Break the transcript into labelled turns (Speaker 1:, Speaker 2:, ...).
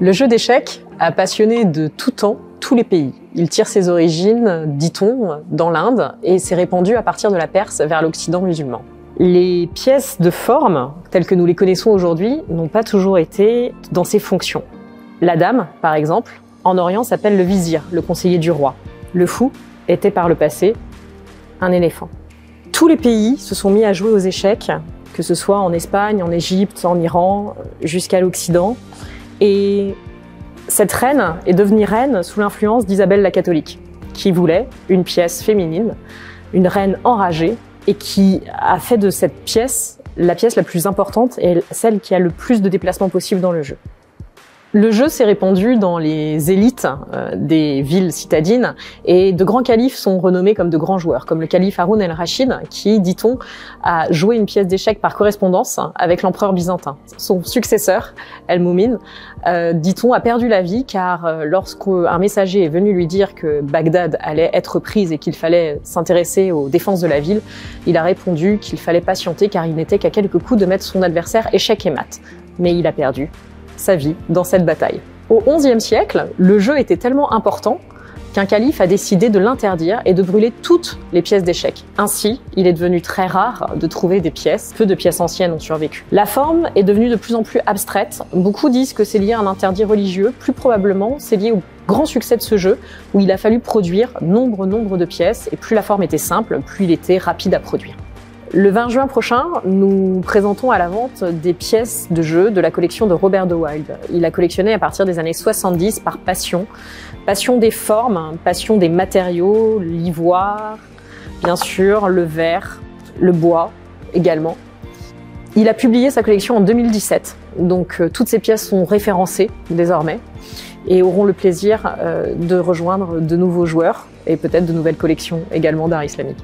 Speaker 1: Le jeu d'échecs a passionné de tout temps tous les pays. Il tire ses origines, dit-on, dans l'Inde et s'est répandu à partir de la Perse vers l'Occident musulman. Les pièces de forme, telles que nous les connaissons aujourd'hui, n'ont pas toujours été dans ces fonctions. La dame, par exemple, en Orient s'appelle le vizir, le conseiller du roi. Le fou était par le passé un éléphant. Tous les pays se sont mis à jouer aux échecs, que ce soit en Espagne, en Égypte, en Iran, jusqu'à l'Occident. Et cette reine est devenue reine sous l'influence d'Isabelle la catholique, qui voulait une pièce féminine, une reine enragée, et qui a fait de cette pièce la pièce la plus importante et celle qui a le plus de déplacements possible dans le jeu. Le jeu s'est répandu dans les élites des villes citadines et de grands califes sont renommés comme de grands joueurs, comme le calife Haroun el-Rachid qui, dit-on, a joué une pièce d'échecs par correspondance avec l'empereur byzantin. Son successeur, El-Moumin, dit-on, a perdu la vie car lorsqu'un messager est venu lui dire que Bagdad allait être prise et qu'il fallait s'intéresser aux défenses de la ville, il a répondu qu'il fallait patienter car il n'était qu'à quelques coups de mettre son adversaire échec et mat. Mais il a perdu sa vie dans cette bataille. Au XIe siècle, le jeu était tellement important qu'un calife a décidé de l'interdire et de brûler toutes les pièces d'échecs. Ainsi, il est devenu très rare de trouver des pièces. Peu de pièces anciennes ont survécu. La forme est devenue de plus en plus abstraite. Beaucoup disent que c'est lié à un interdit religieux. Plus probablement, c'est lié au grand succès de ce jeu où il a fallu produire nombre de pièces et plus la forme était simple, plus il était rapide à produire. Le 20 juin prochain, nous présentons à la vente des pièces de jeu de la collection de Robert de Wilde. Il a collectionné à partir des années 70 par passion. Passion des formes, passion des matériaux, l'ivoire, bien sûr, le verre, le bois également. Il a publié sa collection en 2017, donc toutes ces pièces sont référencées désormais et auront le plaisir de rejoindre de nouveaux joueurs et peut-être de nouvelles collections également d'art islamique.